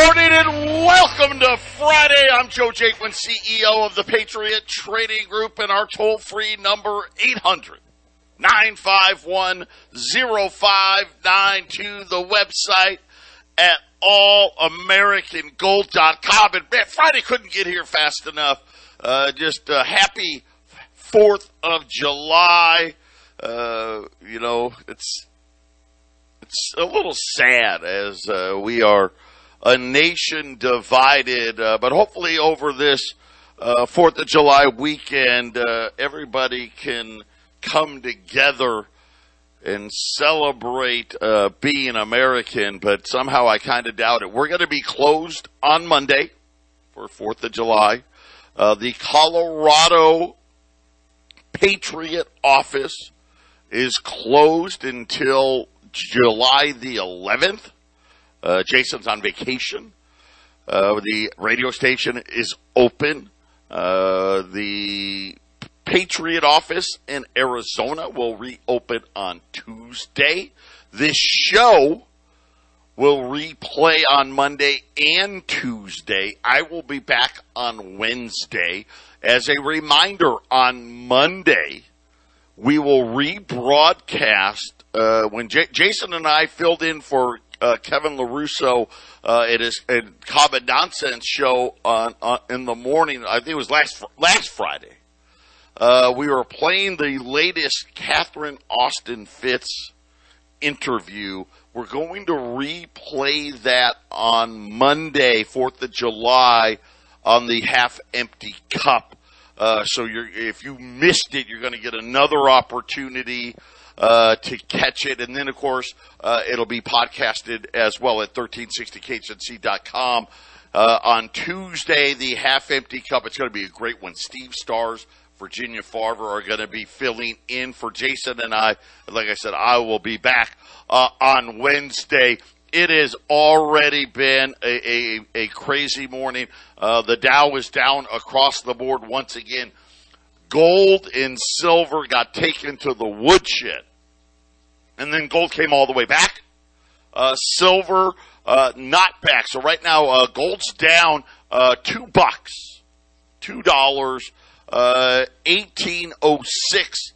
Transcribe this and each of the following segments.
morning and welcome to Friday. I'm Joe Jaquint, CEO of the Patriot Trading Group, and our toll-free number 800-951-0592. The website at allamericangold.com. And man, Friday couldn't get here fast enough. Just a happy 4th of July. It's a little sad as we are a nation divided, but hopefully over this 4th of July weekend, everybody can come together and celebrate being American, but somehow I kind of doubt it. We're going to be closed on Monday for 4th of July. The Colorado Patriot office is closed until July the 11th. Jason's on vacation. The radio station is open. The Patriot office in Arizona will reopen on Tuesday. This show will replay on Monday and Tuesday. I will be back on Wednesday. As a reminder, on Monday, we will rebroadcast when Jason and I filled in for Kevin LaRusso at his Common Nonsense show in the morning. I think it was last Friday. We were playing the latest Catherine Austin Fitz interview. We're going to replay that on Monday, 4th of July, on the Half Empty Cup. So if you missed it, you're going to get another opportunity to catch it. And then, of course, it'll be podcasted as well at 1360khnc.com. On Tuesday, the Half Empty Cup. It's going to be a great one. Steve Stars, Virginia Farver are going to be filling in for Jason and I. Like I said, I will be back on Wednesday. It has already been a crazy morning. The Dow is down across the board once again. Gold and silver got taken to the woodshed. And then gold came all the way back. Silver, not back. So right now, gold's down $2. $2, 1806.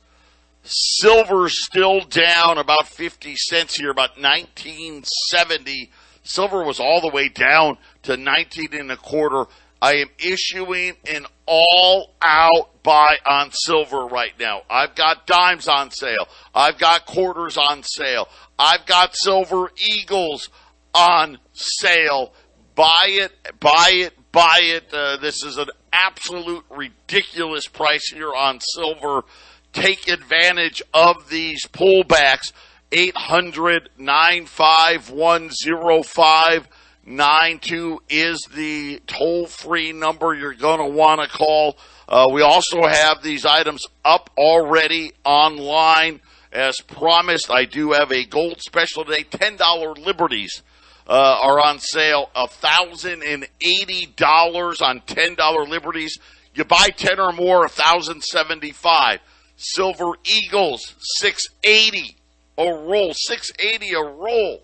Silver's still down about 50 cents here, about 1970. Silver was all the way down to 19 and a quarter. I am issuing an all-out buy on silver right now. I've got dimes on sale. I've got quarters on sale. I've got silver eagles on sale. Buy it, buy it, buy it. This is an absolute ridiculous price here on silver. Take advantage of these pullbacks. 800-951-0592 is the toll-free number you're going to want to call. We also have these items up already online. As promised, I do have a gold special today. $10 Liberties are on sale. $1,080 on $10 Liberties. You buy 10 or more, $1,075. Silver Eagles, $680 a roll. $680 a roll.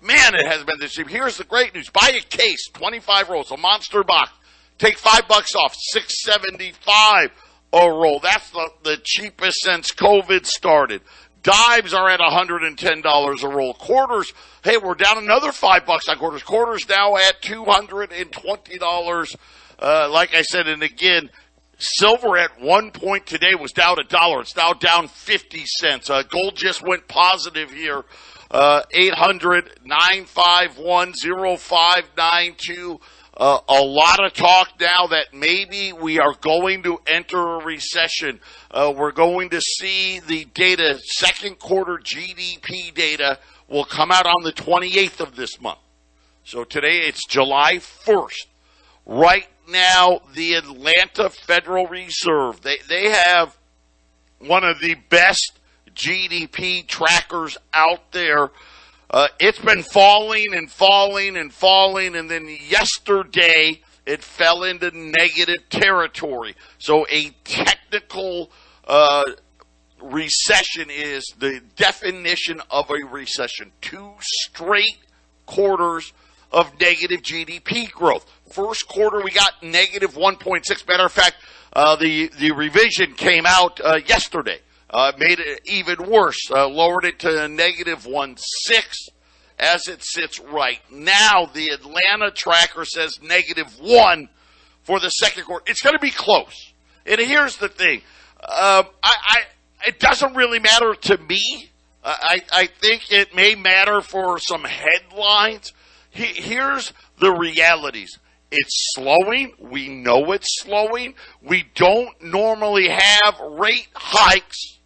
Man, it hasn't been this cheap. Here's the great news. Buy a case, 25 rolls, a monster box. Take $5 off, $675 a roll. That's the cheapest since COVID started. Dimes are at $110 a roll. Quarters, hey, we're down another $5 on quarters. Quarters now at $220. Like I said, and again, silver at one point today was down $1. It's now down 50 cents. Gold just went positive here. 800-951-0592. A lot of talk now that maybe we are going to enter a recession. We're going to see the data, second quarter GDP data will come out on the 28th of this month. So today it's July 1st. Right now, the Atlanta Federal Reserve, they have one of the best GDP trackers out there. It's been falling and falling and falling, and then yesterday it fell into negative territory. So a technical recession is the definition of a recession. 2 straight quarters of negative GDP growth. First quarter, we got negative 1.6. Matter of fact, the revision came out yesterday. Made it even worse. Lowered it to negative 1.6 as it sits right now. The Atlanta tracker says negative 1 for the second quarter. It's going to be close. And here's the thing. It doesn't really matter to me. I think it may matter for some headlines. Here's the realities. It's slowing. We know it's slowing. We don't normally have rate hikes,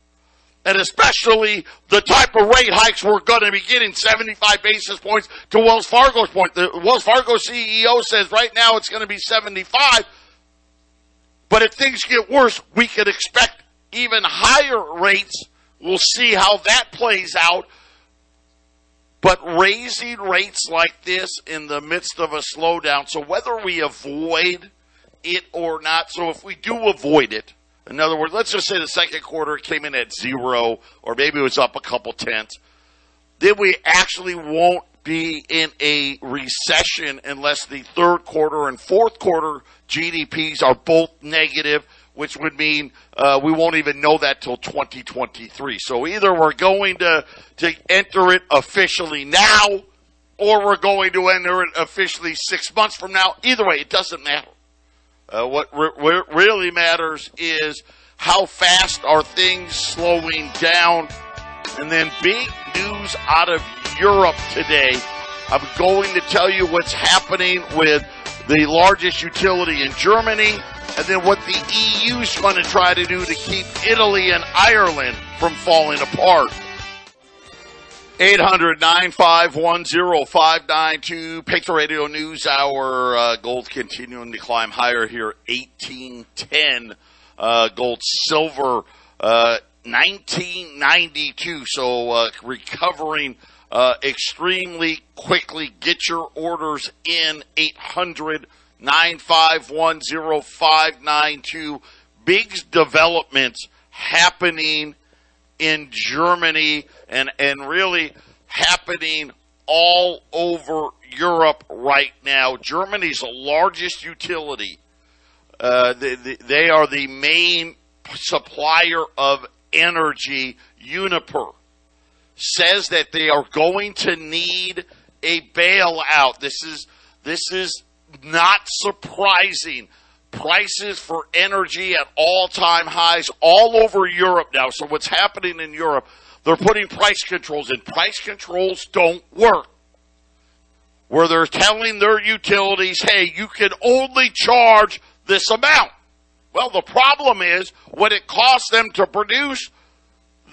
and especially the type of rate hikes we're going to be getting, 75 basis points to Wells Fargo's point. The Wells Fargo CEO says right now it's going to be 75, but if things get worse, we could expect even higher rates. We'll see how that plays out. But raising rates like this in the midst of a slowdown, so whether we avoid it or not, so if we do avoid it, in other words, let's just say the second quarter came in at 0, or maybe it was up a couple tenths, then we actually won't be in a recession unless the third quarter and fourth quarter GDPs are both negative, which would mean we won't even know that till 2023. So either we're going to enter it officially now, or we're going to enter it officially 6 months from now. Either way, it doesn't matter. What really matters is how fast are things slowing down. And then big news out of Europe today. I'm going to tell you what's happening with the largest utility in Germany, and then what the EU's going to try to do to keep Italy and Ireland from falling apart. 800-951-0592, Patriot Radio News Hour. Gold continuing to climb higher here, 1810. Gold, silver, 1992. So recovering extremely quickly. Get your orders in, 800-951-0592. Big developments happening in Germany and really happening all over Europe right now. Germany's largest utility. They are the main supplier of energy. Uniper says that they are going to need a bailout. This is not surprising. Prices for energy at all-time highs all over Europe now. So what's happening in Europe, they're putting price controls in. Price controls don't work. Where they're telling their utilities, hey, you can only charge this amount. Well, the problem is what it costs them to produce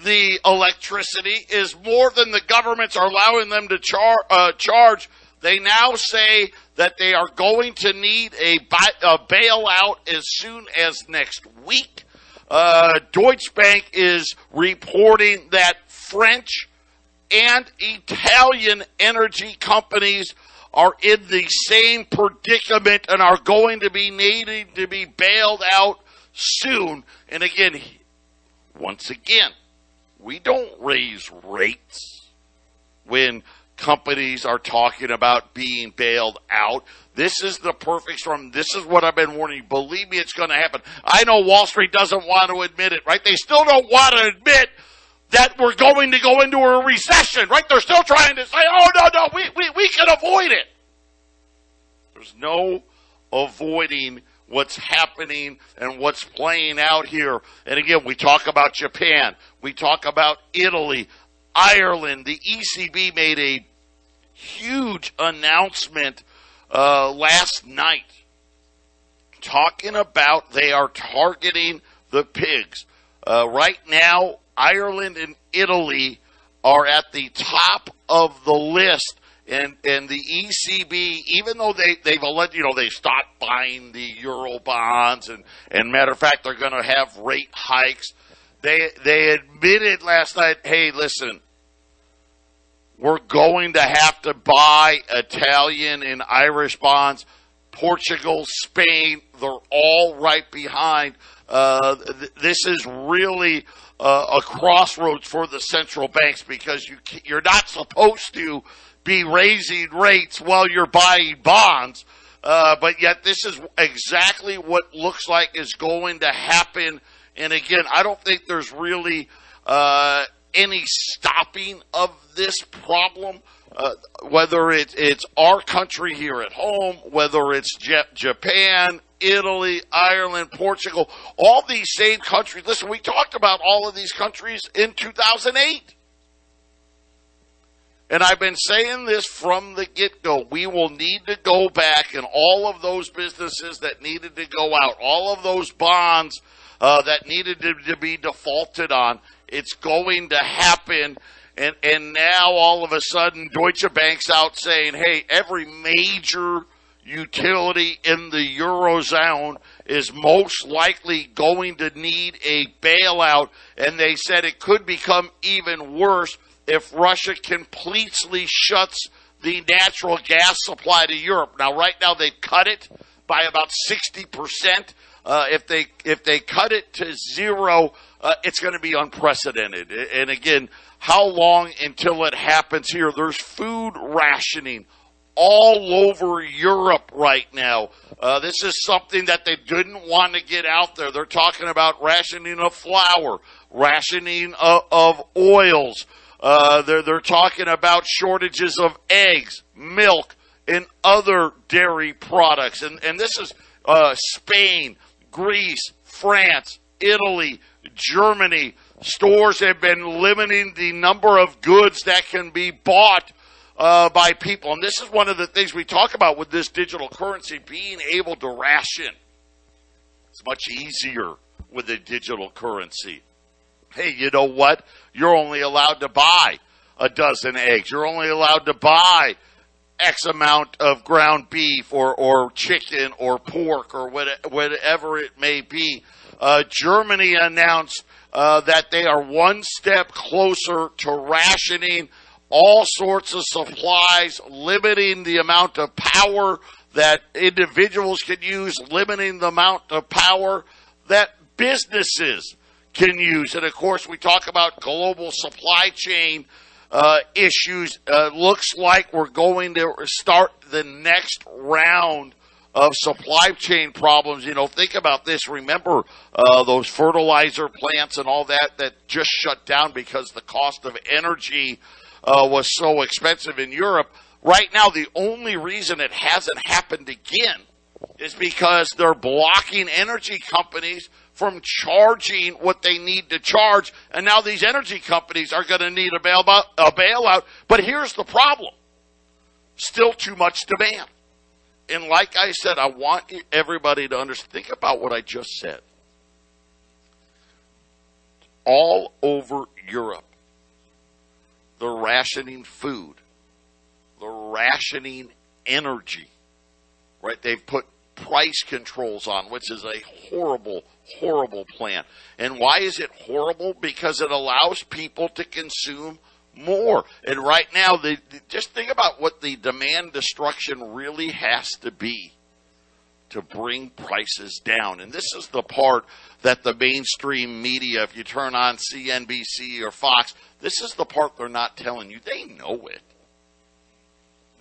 the electricity is more than the governments are allowing them to charge. They now say that they are going to need a bailout as soon as next week. Deutsche Bank is reporting that French and Italian energy companies are in the same predicament and are going to be needing to be bailed out soon. And again, once again, we don't raise rates when companies are talking about being bailed out. This is the perfect storm. This is what I've been warning you. Believe me, it's going to happen. I know Wall Street doesn't want to admit it, right? They still don't want to admit that we're going to go into a recession, right? They're still trying to say, oh, no, we can avoid it. There's no avoiding what's happening and what's playing out here. And again, we talk about Japan. We talk about Italy, Ireland. The ECB made a huge announcement last night talking about they are targeting the pigs. Right now, Ireland and Italy are at the top of the list. And the ECB, even though they've alleged, they stopped buying the Euro bonds, and matter of fact, they're going to have rate hikes. They admitted last night, hey, listen, we're going to have to buy Italian and Irish bonds. Portugal, Spain, they're all right behind. This is really a crossroads for the central banks because you're not supposed to be raising rates while you're buying bonds. But yet this is exactly what looks like is going to happen. And again, I don't think there's really any stopping of this problem. Whether it's our country here at home, whether it's Japan, Italy, Ireland, Portugal, all these same countries. Listen, we talked about all of these countries in 2008. And I've been saying this from the get-go. We will need to go back, and all of those businesses that needed to go out, all of those bonds that needed to be defaulted on, it's going to happen. And now all of a sudden Deutsche Bank's out saying, hey, every major utility in the Eurozone is most likely going to need a bailout. And they said it could become even worse if Russia completely shuts the natural gas supply to Europe. Now, right now they've cut it by about 60%. If they cut it to zero, it's going to be unprecedented. And again, how long until it happens here? There's food rationing all over Europe right now. This is something that they didn't want to get out there. They're talking about rationing of flour, rationing of oils. They're talking about shortages of eggs, milk, and other dairy products. And this is Spain, Greece, France, Italy, Germany. Stores have been limiting the number of goods that can be bought by people. And this is one of the things we talk about with this digital currency, being able to ration. It's much easier with a digital currency. Hey, you know what? You're only allowed to buy a dozen eggs. You're only allowed to buy X amount of ground beef or chicken or pork or whatever it may be. Germany announced that they are one step closer to rationing all sorts of supplies, limiting the amount of power that individuals can use, limiting the amount of power that businesses can use. And, of course, we talk about global supply chain issues. Looks like we're going to start the next round of supply chain problems. You know, think about this. Remember those fertilizer plants and all that just shut down because the cost of energy was so expensive in Europe. Right now, the only reason it hasn't happened again is because they're blocking energy companies from charging what they need to charge. And now these energy companies are going to need a bailout. But here's the problem. Still too much demand. And like I said, I want everybody to understand. Think about what I just said. All over Europe, they're rationing food. They're rationing energy. Right? They've put price controls on, which is a horrible, horrible plan. And why is it horrible? Because it allows people to consume more. And right now, just think about what the demand destruction really has to be to bring prices down. And this is the part that the mainstream media, if you turn on CNBC or Fox, this is the part they're not telling you. They know it.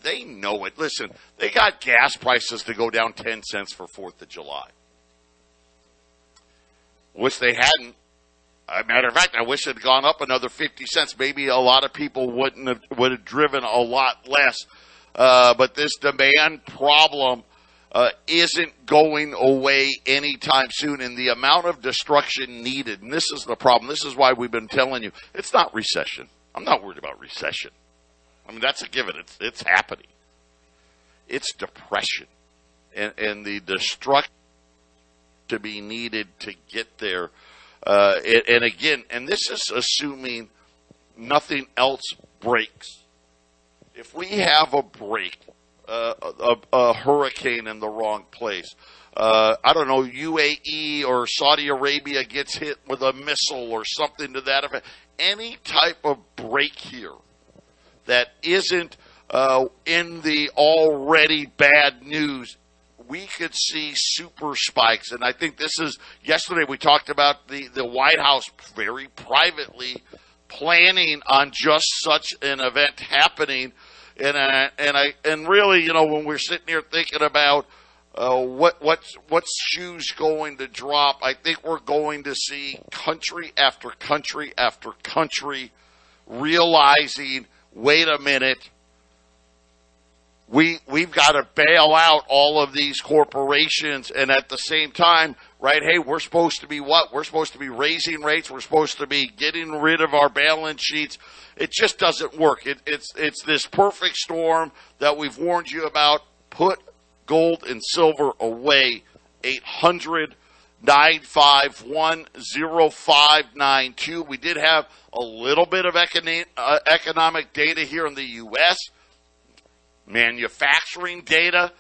They know it. Listen, they got gas prices to go down 10 cents for 4th of July. Wish they hadn't. As a matter of fact, I wish it had gone up another 50 cents. Maybe a lot of people would have driven a lot less. But this demand problem isn't going away anytime soon. And the amount of destruction needed, and this is the problem. This is why we've been telling you, it's not recession. I'm not worried about recession. I mean, that's a given. It's happening. It's depression. And the destruction to be needed to get there. And again, and this is assuming nothing else breaks. If we have a break, a hurricane in the wrong place, I don't know, UAE or Saudi Arabia gets hit with a missile or something to that effect, any type of break here that isn't in the already bad news, we could see super spikes. And I think this is, yesterday we talked about the White House very privately planning on just such an event happening. And really, you know, when we're sitting here thinking about what's shoes going to drop, I think we're going to see country after country after country realizing, wait a minute, we've got to bail out all of these corporations, and at the same time, right, hey, we're supposed to be what? We're supposed to be raising rates. We're supposed to be getting rid of our balance sheets. It just doesn't work. It's this perfect storm that we've warned you about. Put gold and silver away. 800-951-0592. We did have a little bit of economic data here in the U.S. Manufacturing data,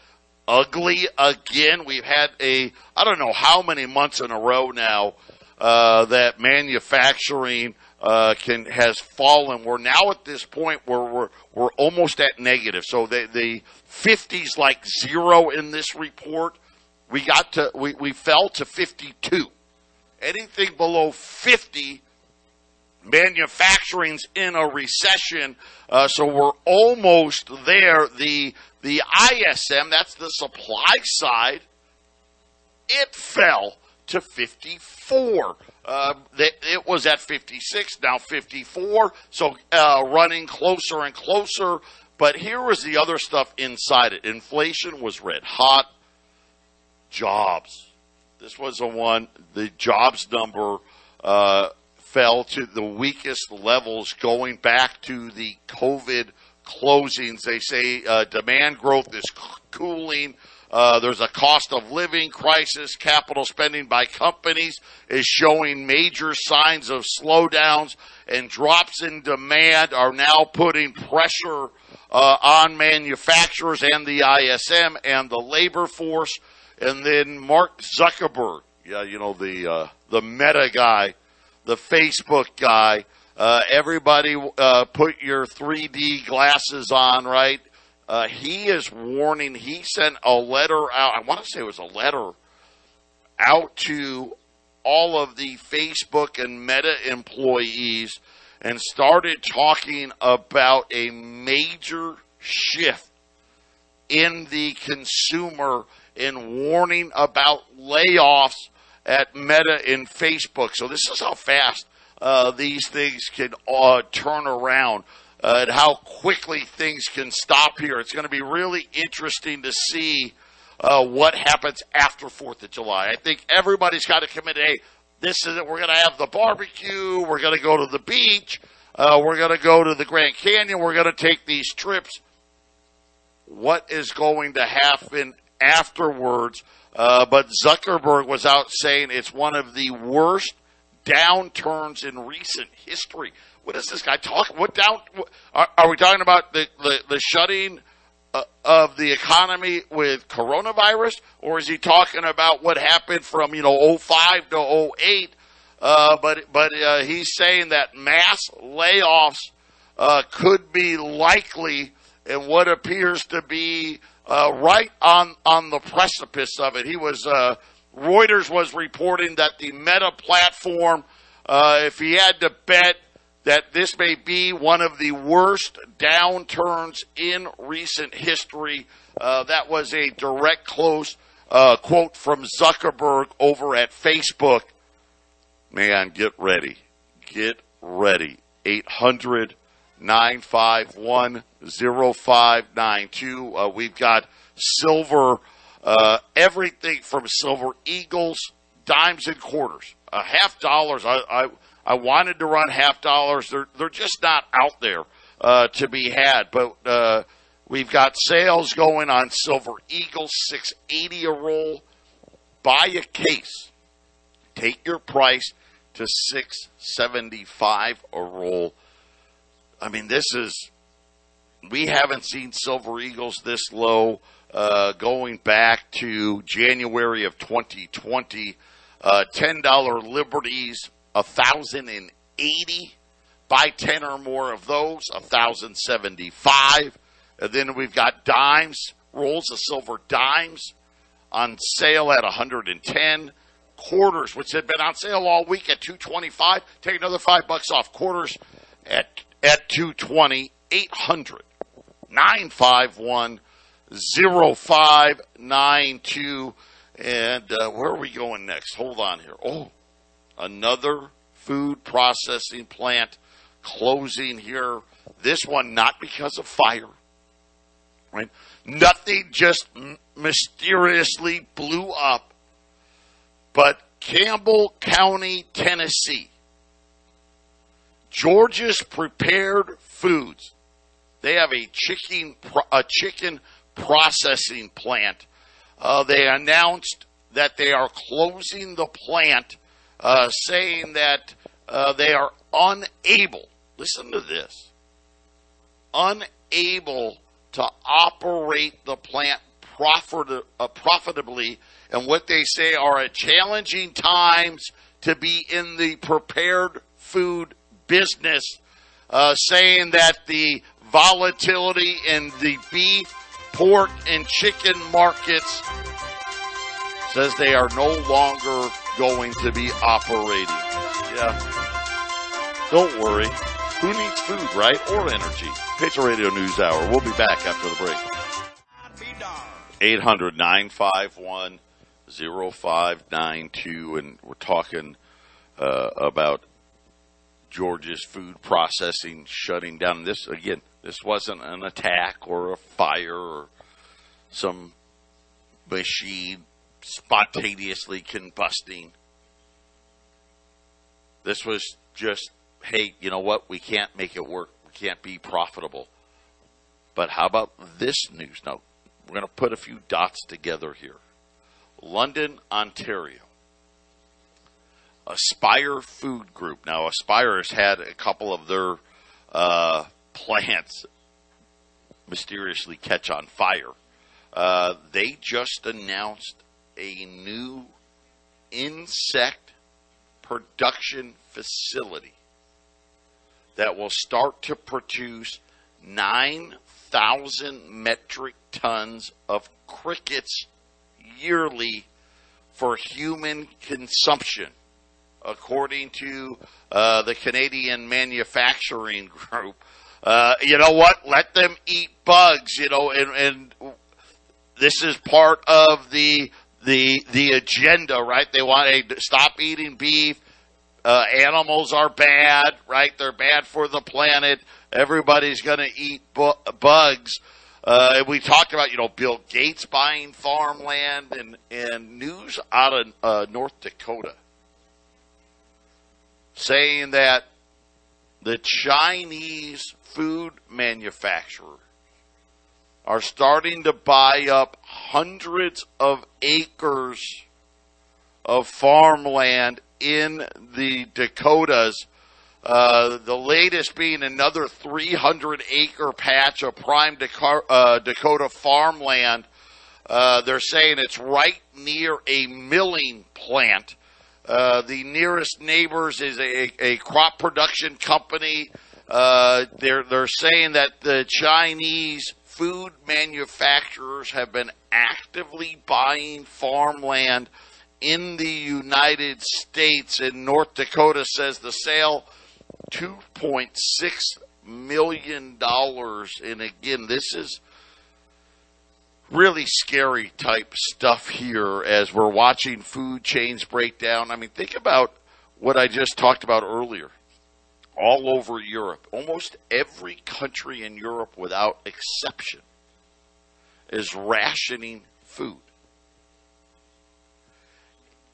ugly again. We've had I don't know how many months in a row now that manufacturing has fallen. We're now at this point where we're almost at negative. So the 50's like zero in this report. We fell to 52. Anything below 50, manufacturing's in a recession. So we're almost there. The ISM, that's the supply side, it fell to 54. It was at 56, now 54, so running closer and closer. But here was the other stuff inside it. Inflation was red hot. Jobs. This was the jobs number fell to the weakest levels going back to the COVID closings. They say demand growth is cooling. There's a cost of living crisis. Capital spending by companies is showing major signs of slowdowns, and drops in demand are now putting pressure on manufacturers and the ISM and the labor force. And then Mark Zuckerberg, the Meta guy, the Facebook guy. Everybody put your 3D glasses on, right? He is warning. He sent a letter out. I want to say it was a letter out to all of the Facebook and Meta employees and started talking about a major shift in the consumer and warning about layoffs at Meta and Facebook. So this is how fast these things can turn around. And how quickly things can stop here. It's going to be really interesting to see what happens after 4th of July. I think everybody's got to commit, hey, this is it. We're going to have the barbecue. We're going to go to the beach. We're going to go to the Grand Canyon. We're going to take these trips. What is going to happen afterwards? But Zuckerberg was out saying it's one of the worst downturns in recent history. What is this guy talking? What down? Are we talking about the shutting of the economy with coronavirus, or is he talking about what happened from 05 to 08? But he's saying that mass layoffs could be likely, and what appears to be right on the precipice of it. He was Reuters was reporting that the Meta platform, if he had to bet, that this may be one of the worst downturns in recent history. That was a direct quote from Zuckerberg over at Facebook. Man, get ready. Get ready. 800-951-0592. We've got silver, everything from silver eagles, dimes and quarters. $50. I wanted to run $50. They're just not out there to be had. But we've got sales going on silver eagles, $6.80 a roll. Buy a case. Take your price to $6.75 a roll. I mean, we haven't seen silver eagles this low going back to January of 2020. $10 liberties, 1,080. Buy 10 or more of those, 1,075. And then we've got dimes, rolls of silver dimes on sale at 110. Quarters, which had been on sale all week at $2.25. Take another $5 off. Quarters at $2.20. 800-951-0592. And where are we going next? Hold on here. Oh, another food processing plant closing here. This one not because of fire, right? Nothing just mysteriously blew up. But Campbell County, Tennessee, George's Prepared Foods. They have a chicken processing plant. They announced that they are closing the plant, saying that they are unable, listen to this, unable to operate the plant profitably, and what they say are at challenging times to be in the prepared food business, saying that the volatility in the beef, pork, and chicken markets says they are no longer going to be operating. Yeah. Don't worry. Who needs food, right? Or energy? Patriot Radio News Hour. We'll be back after the break. 800-951-0592. And we're talking about George's food processing shutting down. This, again, this wasn't an attack or a fire or some machine spontaneously combusting. This was just, hey, you know what? We can't make it work. We can't be profitable. But how about this news? Now, we're going to put a few dots together here. London, Ontario. Aspire Food Group. Now, Aspire has had a couple of their plants mysteriously catch on fire. They just announced a new insect production facility that will start to produce 9,000 metric tons of crickets yearly for human consumption, according to the Canadian Manufacturing Group. You know what? Let them eat bugs, and this is part of the agenda, right? They want to stop eating beef. Animals are bad, right? They're bad for the planet. Everybody's going to eat bugs. We talked about, Bill Gates buying farmland and news out of North Dakota saying that the Chinese food manufacturers are starting to buy up hundreds of acres of farmland in the Dakotas. The latest being another 300-acre patch of prime Dakota farmland. They're saying it's right near a milling plant. The nearest neighbors is a crop production company. They're saying that the Chinese food manufacturers have been actively buying farmland in the United States, and North Dakota says the sale $2.6 million. And again, this is really scary type stuff here as we're watching food chains break down. I mean, think about what I just talked about earlier. All over Europe, almost every country in Europe without exception is rationing food.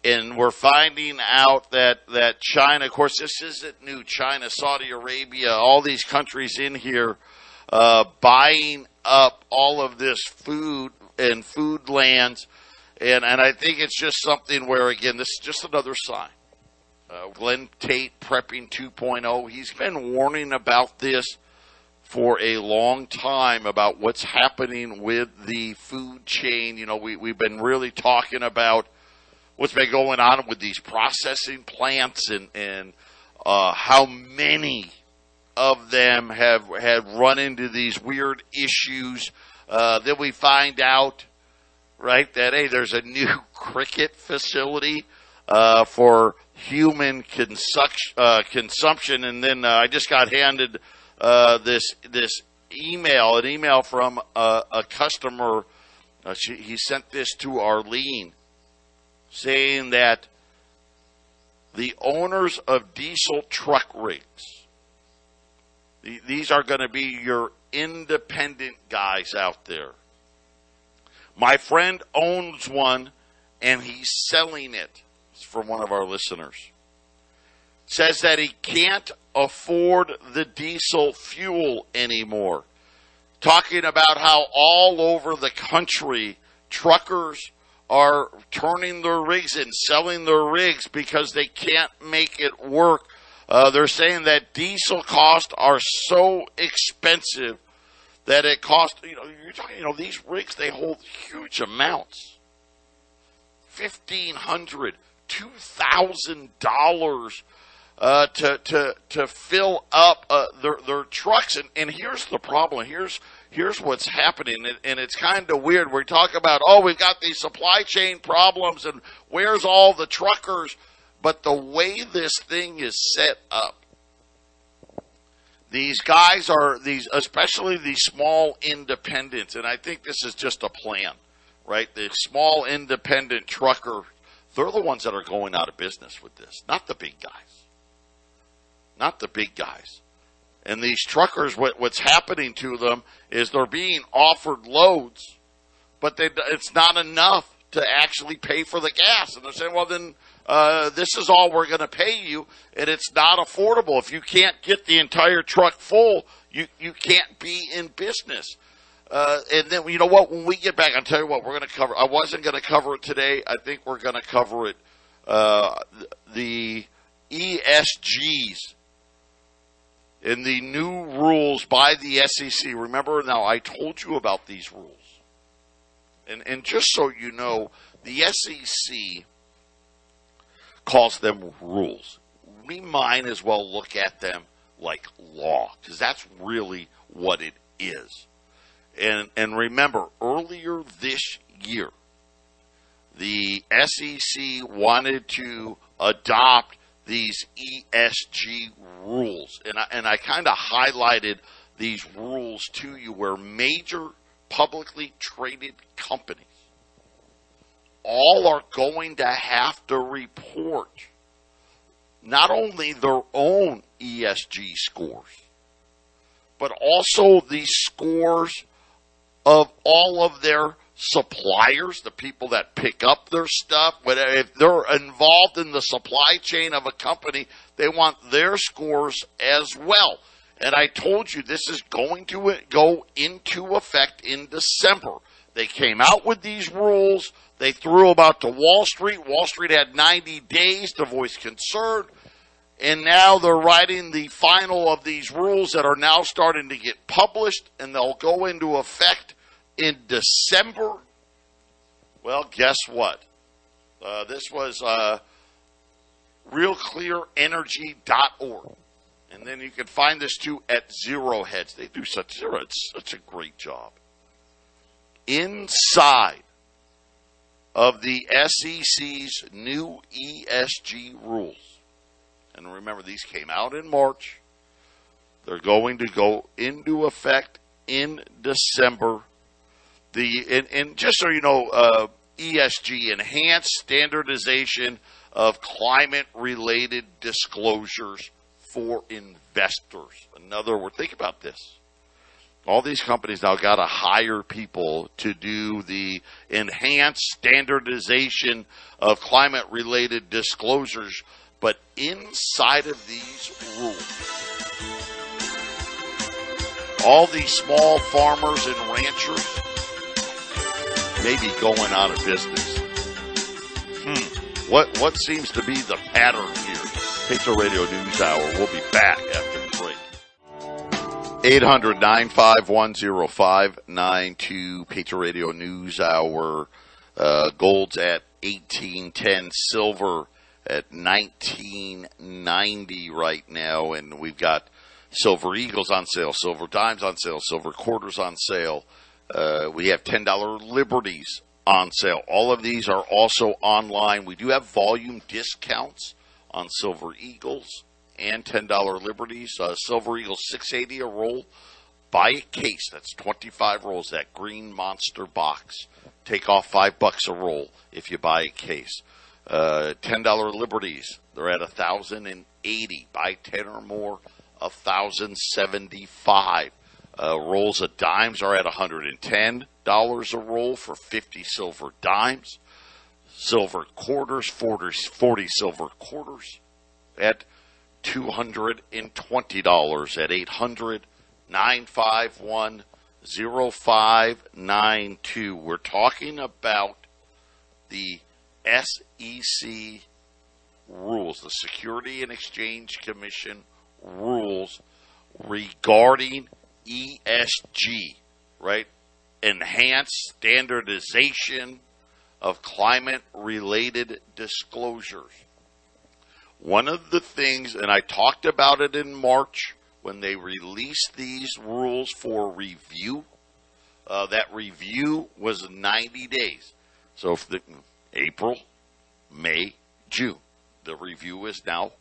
And we're finding out that China, of course, this isn't new. China, Saudi Arabia, all these countries in here buying up all of this food and food lands. And I think it's just something where, again, this is just another sign. Glenn Tate, Prepping 2.0, he's been warning about this for a long time about what's happening with the food chain. We've been really talking about what's been going on with these processing plants and how many of them have run into these weird issues. Then we find out, right, that, hey, there's a new cricket facility for human consumption. And then I just got handed this an email from a customer. He sent this to Arlene, saying that the owners of diesel truck rigs, these are going to be your independent guys out there. My friend owns one, and he's selling it. It's from one of our listeners. Says that he can't afford the diesel fuel anymore. Talking about how all over the country, truckers are turning their rigs and selling their rigs because they can't make it work. They're saying that diesel costs are so expensive that it costs, you're talking, these rigs, they hold huge amounts. $1,500, $2,000 to fill up their trucks. And here's the problem. Here's what's happening, and it's kind of weird. We talk about, we've got these supply chain problems, and where's all the truckers? But the way this thing is set up, these guys especially these small independents, and I think this is just a plan, right? The small independent trucker, they're the ones that are going out of business with this, not the big guys. Not the big guys. And these truckers, what's happening to them is they're being offered loads, but it's not enough to actually pay for the gas. And they're saying, well, then this is all we're going to pay you, and it's not affordable. If you can't get the entire truck full, you can't be in business. And then, you know what, when we get back, I'll tell you what we're going to cover. I wasn't going to cover it today. I think we're going to cover it, the ESGs. In the new rules by the SEC. Remember, now I told you about these rules. And just so you know, the SEC calls them rules. We might as well look at them like law, because that's really what it is. And remember, earlier this year, the SEC wanted to adopt these ESG rules. And I kind of highlighted these rules to you, where major publicly traded companies all are going to have to report not only their own ESG scores, but also the scores of all of their suppliers, the people that pick up their stuff. If they're involved in the supply chain of a company, they want their scores as well. And I told you this is going to go into effect in December. They came out with these rules. They threw them out to Wall Street. Wall Street had 90 days to voice concern. And now they're writing the final of these rules that are now starting to get published, and they'll go into effect in December. Well, guess what? This was realclearenergy.org. And then you can find this too at Zero Heads. They do such a great job. Inside of the SEC's new ESG rules, and remember, these came out in March. They're going to go into effect in December. And just so you know, ESG, Enhanced Standardization of Climate-Related Disclosures for Investors. In other words, think about this. All these companies now got to hire people to do the enhanced standardization of climate-related disclosures, but inside of these rules, all these small farmers and ranchers may be going out of business. What seems to be the pattern here? Patriot Radio News Hour. We'll be back after the break. 800-951-0592, Patriot Radio News Hour. Gold's at 1810, silver at 1990 right now, and we've got silver eagles on sale, silver dimes on sale, silver quarters on sale. We have $10 liberties on sale. All of these are also online. We do have volume discounts on silver eagles and $10 liberties. Silver eagles $6.80 a roll buy a case, that's 25 rolls, that green monster box. Take off $5 a roll if you buy a case. $10 Liberties, they're at $1,080. Buy 10 or more, $1,075. Rolls of dimes are at $110 a roll for 50 silver dimes. Silver quarters, 40 silver quarters at $220 at 800-951-0592. We're talking about the SEC rules, the Security and Exchange Commission rules regarding ESG, right? Enhanced standardization of climate-related disclosures. One of the things, and I talked about it in March when they released these rules for review, that review was 90 days. So April, May, June, the review is now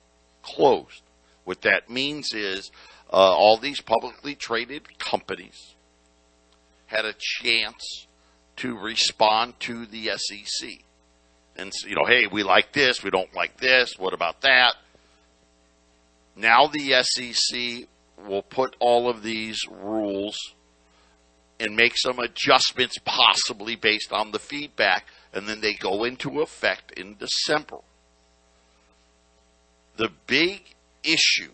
closed. What that means is all these publicly traded companies had a chance to respond to the SEC. And, hey, we like this, we don't like this, what about that? Now the SEC will put all of these rules and make some adjustments possibly based on the feedback, and then they go into effect in December. The big issue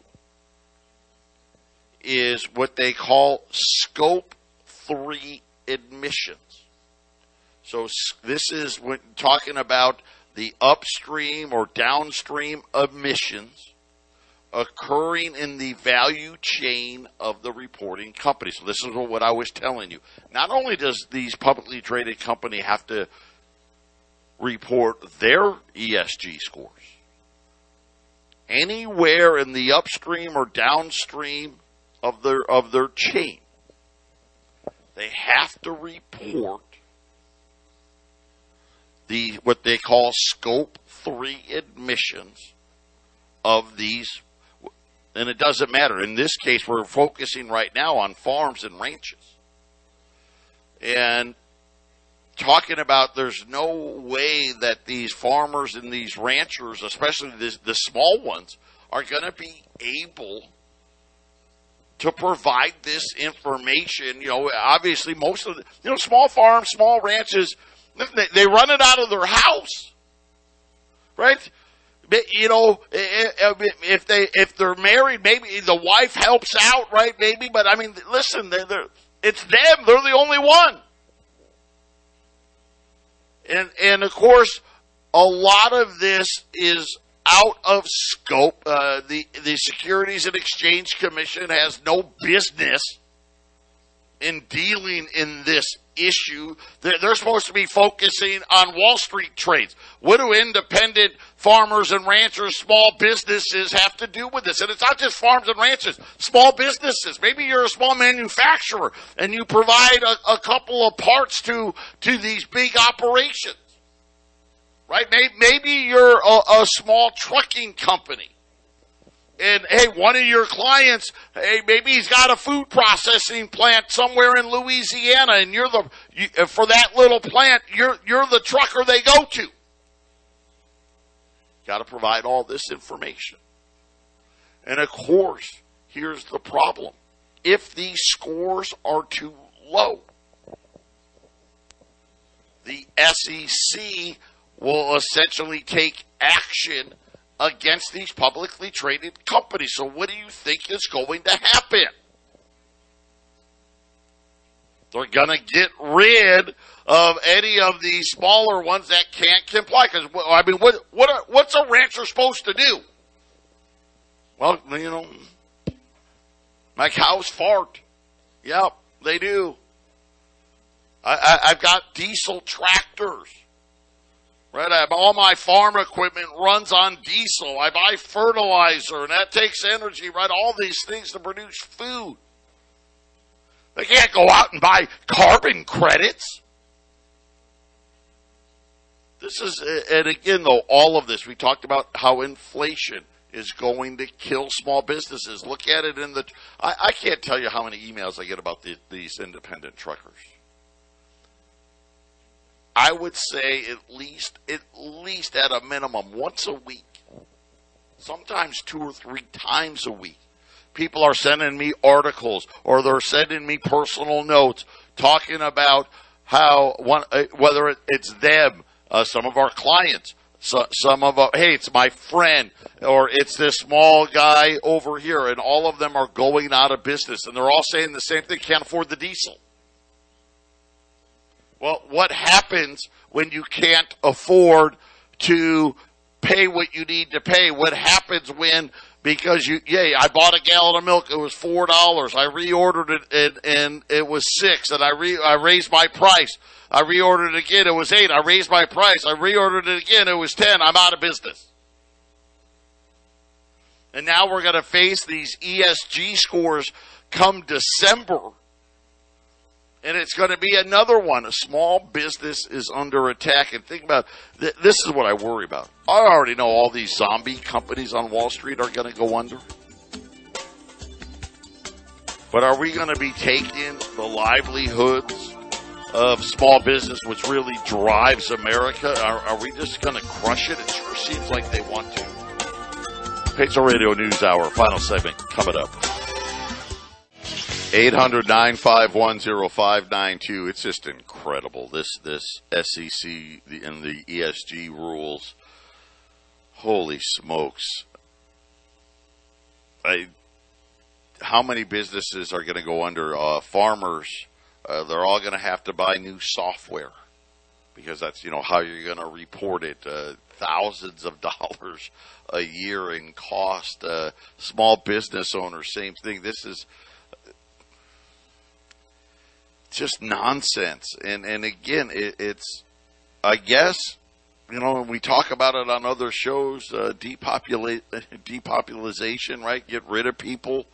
is what they call Scope 3 emissions. So this is when talking about the upstream or downstream emissions occurring in the value chain of the reporting company. So this is what I was telling you. Not only does these publicly traded company have to report their ESG scores, anywhere in the upstream or downstream of their chain, they have to report what they call Scope 3 emissions of these. And it doesn't matter. In this case, we're focusing right now on farms and ranches. And talking about there's no way that these farmers and these ranchers, especially the small ones, are going to be able to provide this information. Obviously most of the, small farms, small ranches, they run it out of their house, right? If they're married, maybe the wife helps out, right? Maybe, but I mean, listen, it's them. They're the only one. And of course, a lot of this is out of scope. The Securities and Exchange Commission has no business in dealing in this issue. They're supposed to be focusing on Wall Street trades. What do independent farmers and ranchers, small businesses have to do with this? And it's not just farms and ranches, small businesses. Maybe you're a small manufacturer and you provide a couple of parts to these big operations, right? Maybe you're a small trucking company. And, hey, one of your clients, hey, maybe he's got a food processing plant somewhere in Louisiana, and for that little plant, you're the trucker they go to. Got to provide all this information. And, of course, here's the problem. If these scores are too low, the SEC will essentially take action against these publicly traded companies. So what do you think is going to happen? They're going to get rid of any of these smaller ones that can't comply. Because, I mean, what's a rancher supposed to do? Well, my cows fart. Yep, they do. I've got diesel tractors. Right, all my farm equipment runs on diesel. I buy fertilizer, and that takes energy, right? All these things to produce food. They can't go out and buy carbon credits. This is, and again, though, all of this, we talked about how inflation is going to kill small businesses. Look at it in the. I can't tell you how many emails I get about these independent truckers. I would say at least at a minimum once a week, sometimes 2 or 3 times a week. People are sending me articles or they're sending me personal notes talking about how whether it's them, some of our clients, some of hey, it's my friend, or it's this small guy over here, and all of them are going out of business, and they're all saying the same thing: can't afford the diesel. Well, what happens when you can't afford to pay what you need to pay? What happens when, because I bought a gallon of milk, it was $4. I reordered it and it was $6, and I raised my price. I reordered it again, it was $8. I raised my price. I reordered it again, it was $10. I'm out of business. And now we're going to face these ESG scores come December. And it's going to be another one. A small business is under attack. And think about this is what I worry about. I already know all these zombie companies on Wall Street are going to go under. But are we going to be taking the livelihoods of small business, which really drives America? Are we just going to crush it? It sure seems like they want to. Patriot Radio News Hour, final segment coming up. 800-951-0592. It's just incredible. This SEC and the ESG rules. Holy smokes. How many businesses are going to go under? Farmers, they're all going to have to buy new software because that's, how you're going to report it. Thousands of dollars a year in cost. Small business owners, same thing. This is just nonsense. And again, it's, I guess, we talk about it on other shows, depopulation, right? Get rid of people.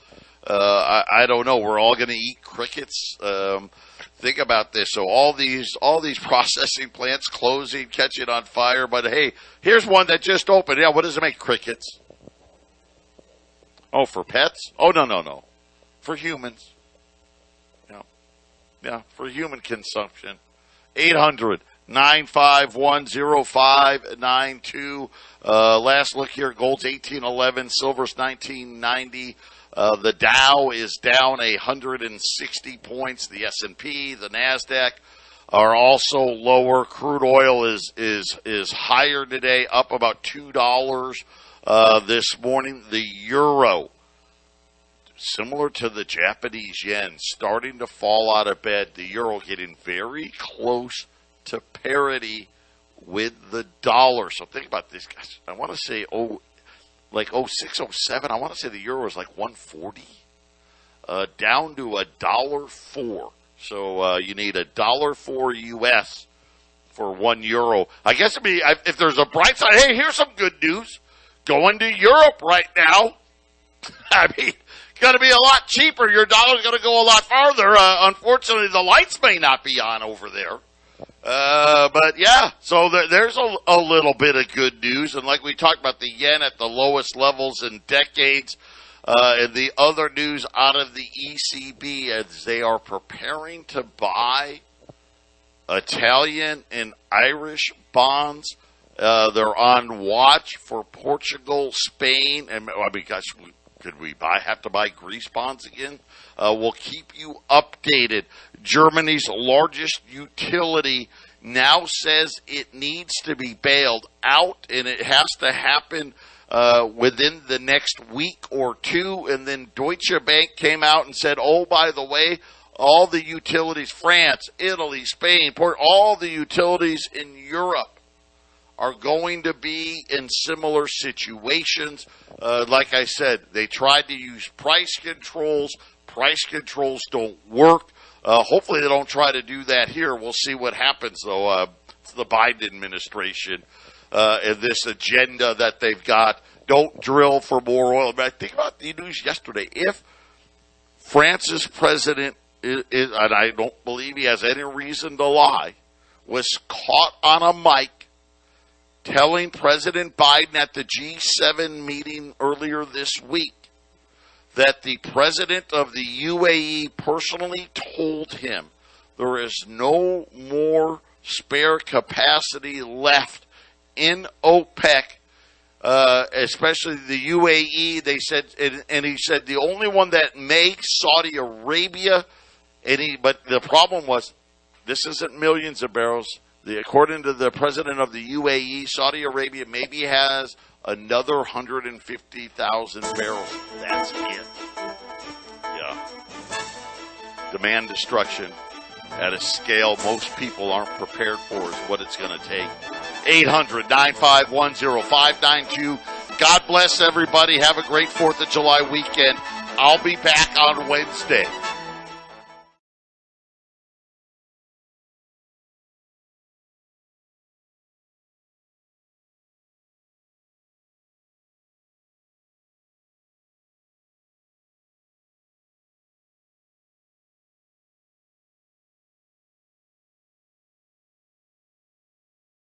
I don't know. We're all going to eat crickets. Think about this. So all these processing plants closing, catching on fire. But hey, here's one that just opened. Yeah. What does it make? Crickets. Oh, for pets? Oh, no. For humans. Yeah, for human consumption. 800-951-0592. Last look here, gold's 1811, silver's 1990. The Dow is down 160 points. The S&P, the NASDAQ are also lower. Crude oil is higher today, up about $2 this morning. The euro, similar to the Japanese yen, starting to fall out of bed. The euro getting very close to parity with the dollar. So think about this, guys. I want to say, like 06, 07, I want to say the euro is like 140, down to $1.04. So you need $1.04 US for €1. I guess if there's a bright side, hey, here's some good news. Going to Europe right now. I mean, it's going to be a lot cheaper. Your dollar's going to go a lot farther. Unfortunately, the lights may not be on over there. But yeah, so there's a little bit of good news. And like we talked about, the yen at the lowest levels in decades. And the other news out of the ECB as they are preparing to buy Italian and Irish bonds. They're on watch for Portugal, Spain, and gosh, could we have to buy Greece bonds again? We'll keep you updated. Germany's largest utility now says it needs to be bailed out, and it has to happen within the next week or two. And then Deutsche Bank came out and said, oh, by the way, all the utilities, France, Italy, Spain, all the utilities in Europe are going to be in similar situations. Like I said, they tried to use price controls. Price controls don't work. Hopefully they don't try to do that here. We'll see what happens, though. It's the Biden administration and this agenda that they've got. Don't drill for more oil. But think about the news yesterday. If France's president, and I don't believe he has any reason to lie, was caught on a mic telling President Biden at the G7 meeting earlier this week that the president of the UAE personally told him there is no more spare capacity left in OPEC, especially the UAE. They said, and he said the only one that may Saudi Arabia. But the problem was, this isn't millions of barrels. According to the president of the UAE, Saudi Arabia maybe has another 150,000 barrels. That's it. Yeah. Demand destruction at a scale most people aren't prepared for is what it's going to take. 800-951-0592. God bless everybody. Have a great 4th of July weekend. I'll be back on Wednesday.